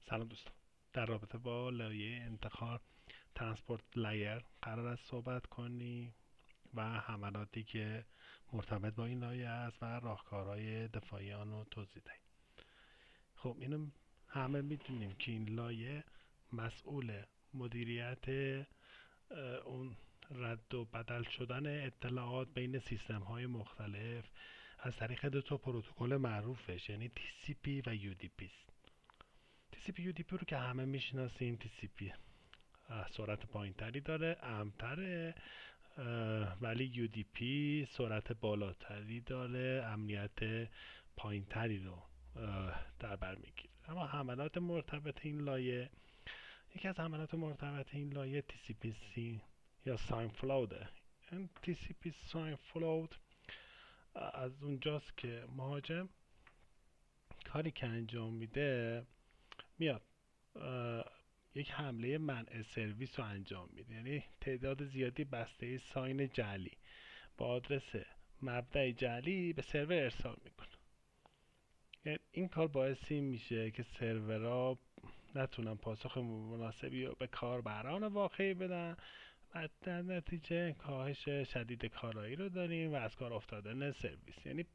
سلام دوستان. در رابطه با لایه انتقال ترانسپورت لایر قرار است صحبت کنیم و حملاتی که مرتبط با این لایه است و راهکارهای دفاعی آن رو توضیح دهیم. خب اینو همه میدونیم که این لایه مسئول مدیریت اون رد و بدل شدن اطلاعات بین سیستم های مختلف از طریق دو تا پروتکل معروفش، یعنی TCP و UDP است. TCP UDP رو که همه میشناسیم. TCP سرعت پایینتری داره، امن‌تره، ولی UDP سرعت بالاتری داره، امنیت پایینتری رو در بر میگیره. اما حملات مرتبط این لایه، یکی از حملات مرتبط این لایه TCP/C یا ساین فلوده. این TCP ساین فلود از اونجاست که مهاجم کاری که انجام میده، میاد یک حمله منع سرویس رو انجام میده، یعنی تعداد زیادی بسته ساین جعلی با آدرس مبدأ جعلی به سرور ارسال میکنه. یعنی این کار باعث میشه که سرورها نتونن پاسخ مناسبی رو به کاربران واقعی بدن و در نتیجه کاهش شدید کارایی رو داریم و از کار افتادن سرویس. یعنی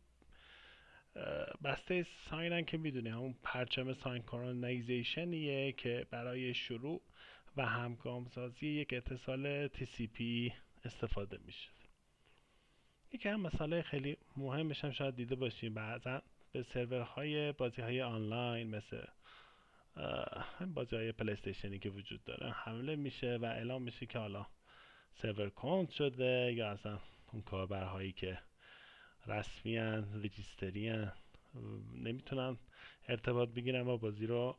بسته ساینن که میدونی همون پرچم ساینکرونایزیشنیه که برای شروع و همگامسازی یک اتصال TCP استفاده میشه. یکی هم مسئله خیلی مهمش هم شاید دیده باشیم، بعضا به سرورهای بازیهای آنلاین مثل بازیهای پلی استیشنی که وجود داره حمله میشه و اعلام میشه که حالا سرور کند شده، یا اصلا اون کاربرهایی که رسمی هن، رجیستری هن، نمیتونن ارتباط بگیرن و بازی رو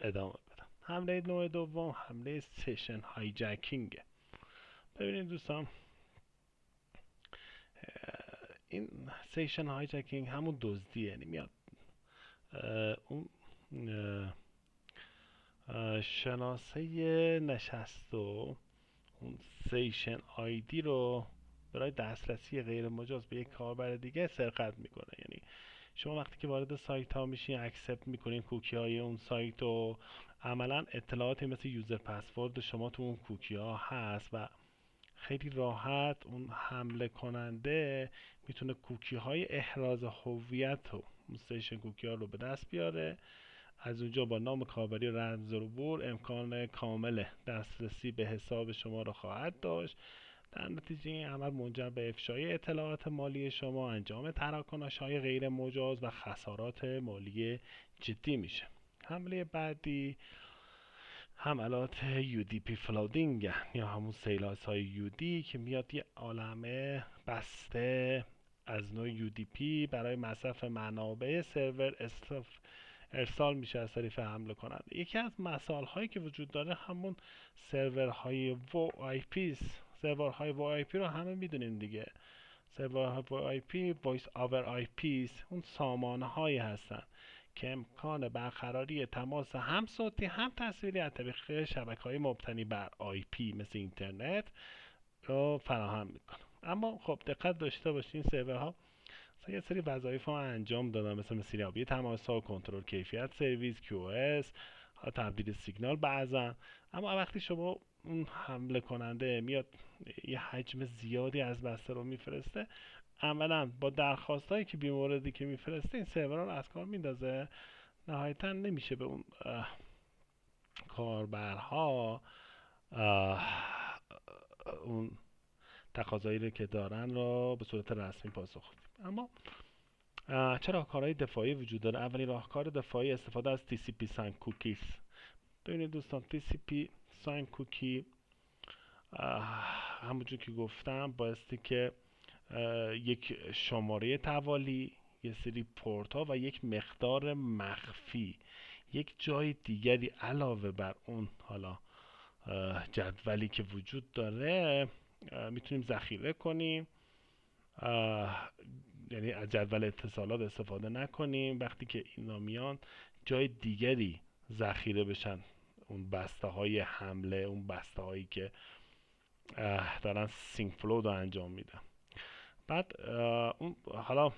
ادامه بدن. حمله نوع دوم حمله سیشن هایجکینگه. ببینید دوستان، این سیشن هایجکینگ همون دزدیه، یعنی میاد اون شناسه نشست و اون سیشن آیدی رو برای دسترسی غیر مجاز به یک کاربر دیگه سرقت میکنه. یعنی شما وقتی که وارد سایت ها میشین، اکسپت میکنین کوکی های اون سایت و عملا اطلاعاتی مثل یوزر پسورد شما تو اون کوکی ها هست و خیلی راحت اون حمله کننده میتونه کوکی های احراز هویت و اون سیشن کوکی ها رو به دست بیاره. از اونجا با نام کاربری و رمز عبور امکان کامل دسترسی به حساب شما را خواهد داشت. در نتیجه این عمل منجر به افشای اطلاعات مالی شما، انجام تراکنش‌های غیر مجاز و خسارات مالی جدی میشه. حمله بعدی حملات UDP فلودینگ یا همون سیلاس های یودی که میاد یه عالمه بسته از نوع UDP برای مصرف منابع سرور ارسال میشه از طریق حمله کننده. یکی از مسائل هایی که وجود داره همون سرورهای VoIP است. سرورهای VoIP رو همه میدونیم دیگه. سرورهای VoIP Voice over IP است. اون سامانه هایی هستن که امکان برقراری تماس هم صوتی هم تصویری از طریق شبکه‌های مبتنی بر IP مثل اینترنت رو فراهم میکنه. اما خب دقت داشته باشین سرورها یه سری وظایف رو انجام دادن، مثل مسیریابی تماس‌ها، کنترل کیفیت سرویس، QoS، تبدیل سیگنال بعضا. اما وقتی شما اون حمله کننده میاد یه حجم زیادی از بسته رو میفرسته، عملا با درخواستایی که بیموردی که میفرسته این سرور رو از کار میندازه. نهایتا نمیشه به اون کاربرها اون تقاضایی رو که دارن رو به صورت رسمی پاسخ بدیم. اما چه راهکارهای دفاعی وجود داره؟ اولین راهکار دفاعی استفاده از TCP ساین کوکیز. ببینید دوستان، TCP ساین کوکی همونجور که گفتم بایستی که یک شماره توالی، یه سری پورت ها و یک مقدار مخفی، یک جای دیگری علاوه بر اون حالا جدولی که وجود داره میتونیم ذخیره کنیم. یعنی از جدول اتصالات استفاده نکنیم. وقتی که اینا میان جای دیگری ذخیره بشن، اون بسته های حمله، اون بسته هایی که دارن سینک فلو رو انجام میدن. بعد اون حالا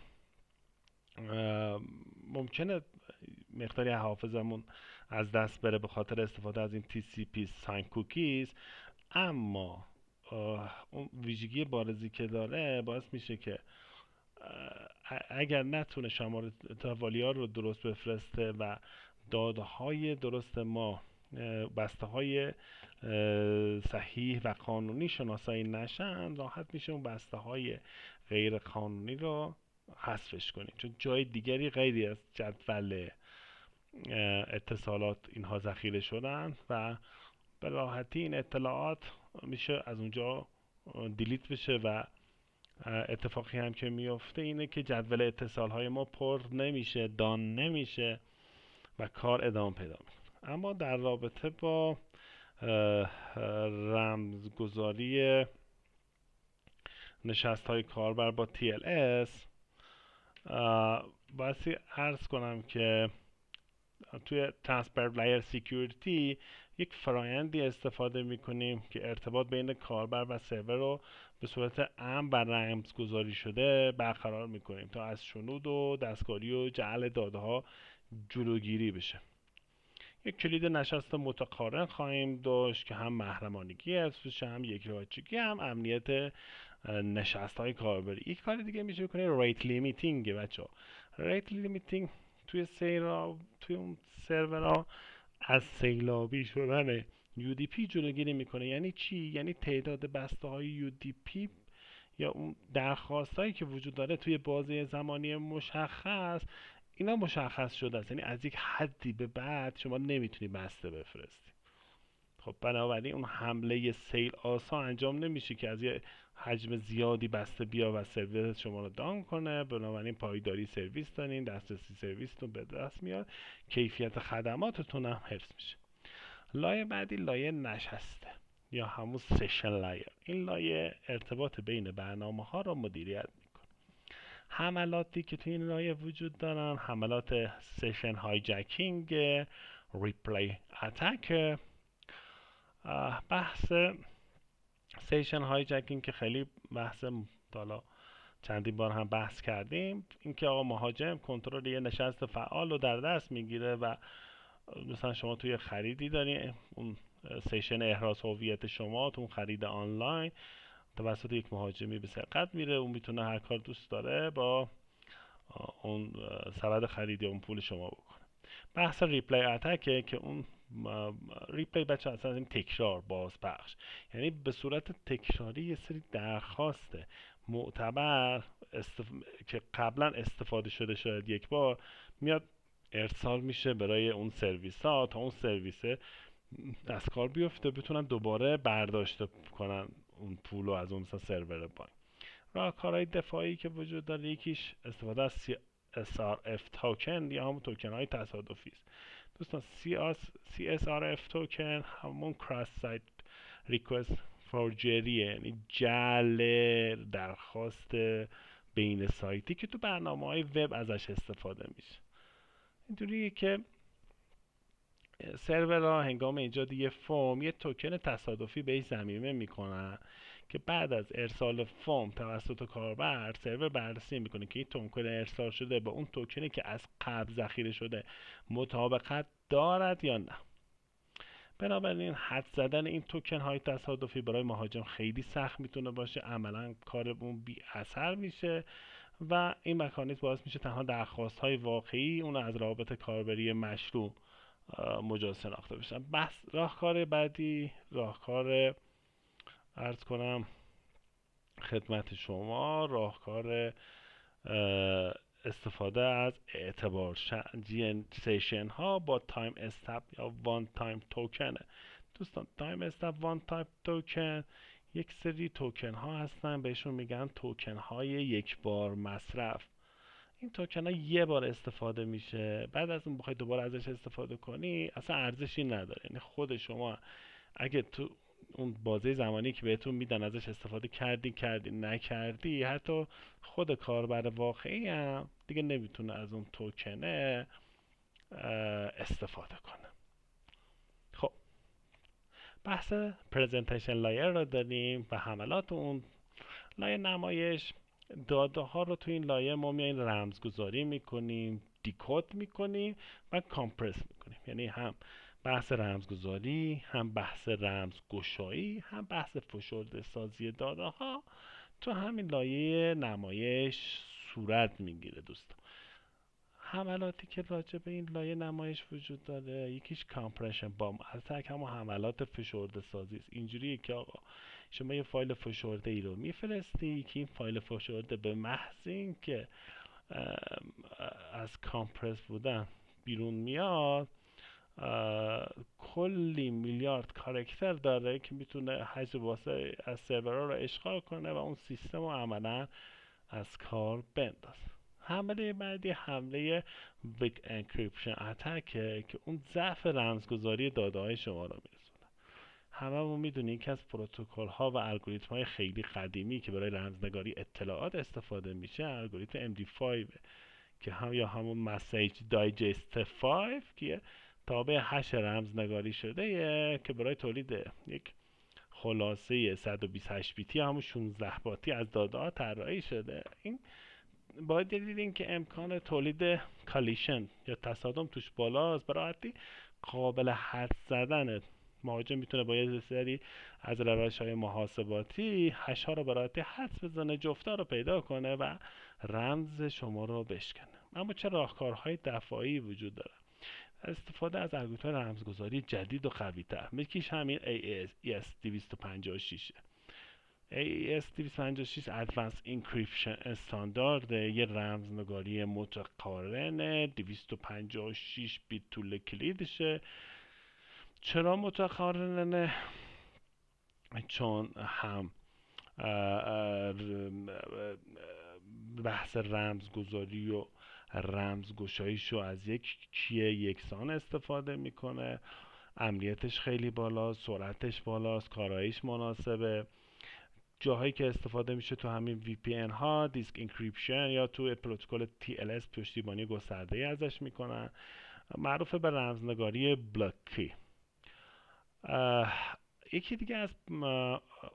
ممکنه مقداری حافظمون از دست بره به خاطر استفاده از این TCP ساین کوکیز. اما اون ویژگی بارزی که داره باعث میشه که اگر نتونه شماره توالیار رو درست بفرسته و داده های درست ما بسته های صحیح و قانونی شناسایی نشن، راحت میشه اون بسته های غیر قانونی رو حذفش کنیم، چون جای دیگری غیری از جدول اتصالات اینها ذخیره شدن و به راحتی این اطلاعات میشه از اونجا دیلیت بشه و اتفاقی هم که میفته اینه که جدول اتصال های ما پر نمیشه، دان نمیشه و کار ادامه پیدا میکنه. اما در رابطه با رمزگذاری نشست های کاربر با TLS بایستی عرض کنم که توی ترانسپرنت لایر سیکیوریتی یک فرایندی استفاده میکنیم که ارتباط بین کاربر و سرور رو به صورت امن و رمزگذاری شده برقرار میکنیم تا از شنود و دستکاری و جعل داده ها جلوگیری بشه. یک کلید نشست متقارن خواهیم داشت که هم محرمانگی حفظ هم یک رایگی هم امنیت نشست های کاربری. یک کار دیگه میشه بکنید ریت لیمیتینگ. بچه ها ریت لیمیتینگ توی اون سرورها از سیلابی شدن UDP جلوگیری میکنه. یعنی چی؟ یعنی تعداد بسته های UDP یا اون درخواست هایی که وجود داره توی بازه زمانی مشخص، اینا مشخص شده است، یعنی از یک حدی به بعد شما نمیتونی بسته بفرستی. خب بنابراین اون حمله سیل آسا انجام نمیشه که از یه حجم زیادی بسته بیا و سرویس شما رو دان کنه. بنابراین پایداری سرویس دارین، دسترسی سرویستون به دست میاد، کیفیت خدماتتون هم حفظ میشه. لایه بعدی لایه نشسته یا همون سشن لایر. این لایه ارتباط بین برنامه ها رو مدیریت میکنه. حملاتی که توی این لایه وجود دارن حملات سشن هایجکینگ، ریپلی اتک. بحث سیشن هایجکینگ که خیلی بحث حالا چندین بار هم بحث کردیم، اینکه آقا مهاجم کنترل یه نشست فعال رو در دست میگیره و مثلا شما توی خریدی داری اون سیشن احراز هویت شما تو اون خرید آنلاین توسط یک مهاجمی به سرقت میره. اون میتونه هر کار دوست داره با اون سبد خرید یا اون پول شما بکنه. بحث ریپلی اتکه که اون ریپلی بچه اصلا این تکرار بازپخش، یعنی به صورت تکراری یه سری درخواست معتبر که قبلا استفاده شده شاید یک بار میاد ارسال میشه برای اون سرویس ها تا اون سرویس از کار بیفته، بتونن دوباره برداشت کنن اون پول رو از اون مثلا سرور بانک. راهکارهای دفاعی که وجود داره یکیش استفاده از CSRF توکن یا همون توکن های تصادفی است. دوستان CSRF توکن همون کراس سایت ریکوست فورجریه، یعنی جعل درخواست بین سایتی که تو برنامه های وب ازش استفاده میشه. اینطوریه که سرورها هنگام ایجاد یه فرم یه توکن تصادفی بهش ضمیمه میکنن که بعد از ارسال فرم توسط کاربر سرور بررسی میکنه که این توکن ارسال شده با اون توکنی که از قبل ذخیره شده مطابقت دارد یا نه. بنابراین حد زدن این توکن های تصادفی برای مهاجم خیلی سخت میتونه باشه، عملا کارمون بی اثر میشه و این مکانیزم باعث میشه تنها درخواست های واقعی اون از روابط کاربری مشروع مجاز شناخته بشن. بس راهکار بعدی، راهکار عرض کنم خدمت شما، راهکار استفاده از اعتبار سیشن ها با تایم استپ یا وان تایم توکن. دوستان تایم استپ وان تایم توکن یک سری توکن ها هستن بهشون میگن توکن های یک بار مصرف. این توکن ها یه بار استفاده میشه، بعد از اون بخوای دوباره ازش استفاده کنی اصلا ارزشی نداره. یعنی خود شما اگه تو اون بازه زمانی که بهتون میدن ازش استفاده کردی نکردی، حتی خود کاربر واقعی هم دیگه نمیتونه از اون توکنه استفاده کنه. خب بحث پرزنتیشن لایر رو داریم و حملات اون. لایه نمایش داده ها رو تو این لایه ما میایم رمزگذاری میکنیم، دیکود میکنیم و کامپرس میکنیم. یعنی هم بحث رمزگذاری، هم بحث رمزگشایی، هم بحث فشرده سازی داده ها تو همین لایه نمایش صورت میگیره دوستان. حملاتی که راجع به این لایه نمایش وجود داره، یکیش کامپرشن بام اتک، همون حملات فشرده سازی است. اینجوریه که آقا شما یه فایل فشرده ای رو میفرستی که این فایل فشرده به محض این که از کامپرس بودن بیرون میاد، کلی میلیارد کاراکتر داره که میتونه حجم واسه از سرورها رو اشغال کنه و اون سیستم رو عملا از کار بندازه. حمله بعدی حمله ویک انکریپشن اتکه که اون ضعف رمزگذاری داده های شما رو میرسونه. هممون میدونیم یکی از پروتکل ها و الگوریتم های خیلی قدیمی که برای رمزنگاری اطلاعات استفاده میشه الگوریتم MD5 که هم یا همون مسیج دایجست 5 که تابع هش رمزنگاری شده که برای تولید یک خلاصه 128 بیتی همون 16 باتی از داده ها طراحی شده. این باید دیدین که امکان تولید کالیشن یا تصادم توش بالاست. برای قابل حدس زدن مهاجم میتونه با یه سری از روش های محاسباتی هش ها رو برای حدس بزنه، جفتا رو پیدا کنه و رمز شما رو بشکنه. اما چه راهکارهای دفاعی وجود داره؟ استفاده از الگوریتم رمزگذاری جدید و قوی تر، یکیش همین AES 256 AES 256 Advanced Encryption استاندارد، یه رمزنگاری متقارن 256 بیت طول کلیدشه. چرا متقارنه؟ چون هم بحث رمزگذاری و رمزگشاییشو از یک کیه یکسان استفاده میکنه، امنیتش خیلی بالاست، سرعتش بالاست، کاراییش مناسبه. جاهایی که استفاده میشه تو همین VPN ها دیسک انکریپشن یا تو پروتکل TLS پشتیبانی گسترده ازش میکنن، معروف به رمزنگاری بلاکی. یکی دیگه از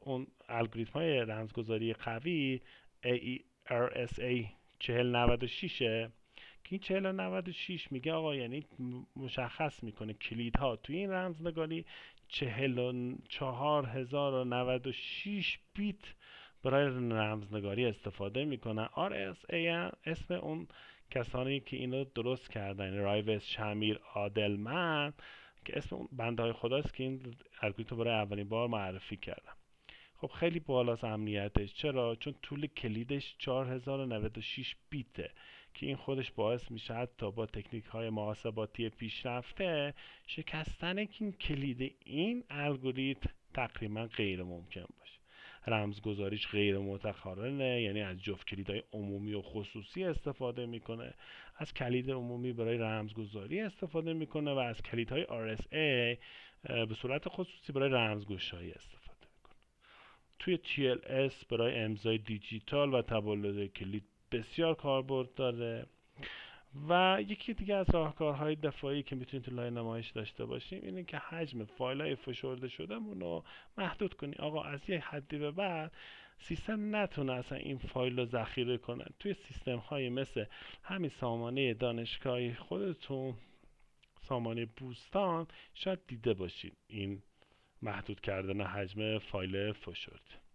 اون الگوریتم های رمزگذاری قوی AERSA 4096 که این 4096 میگه آقا، یعنی مشخص میکنه کلیدها توی این رمزنگاری 44096 بیت برای رمزنگاری استفاده میکنن. RSA اسم اون کسانی که اینو درست کردن، رایوس، شمیر، عادلمند، که اسم اون بنده های خداست که این الگوریتم برای اولین بار معرفی کردن. خب خیلی بالاست امنیتش. چرا؟ چون طول کلیدش 4096 بیته که این خودش باعث میشه حتی با تکنیک های محاسباتی پیشرفته شکستن این کلید این الگوریتم تقریبا غیر ممکن باشه. رمزگذاریش غیر متقارنه، یعنی از جفت کلیدهای عمومی و خصوصی استفاده میکنه، از کلید عمومی برای رمزگذاری استفاده میکنه و از کلیدهای RSA به صورت خصوصی برای رمزگشایی استفاده میکنه. توی TLS برای امضای دیجیتال و تولد کلید بسیار کاربرد داره. و یکی دیگه از راهکارهای دفاعی که میتونید تو لایه نمایش داشته باشیم اینه که حجم فایل های فشرده شدهمون رو محدود کنیم. آقا از یه حدی به بعد سیستم نتونه اصلا این فایل رو ذخیره کنه. توی سیستم های مثل همین سامانه دانشگاهی خودتون، سامانه بوستان، شاید دیده باشید این محدود کردن حجم فایل فشرده.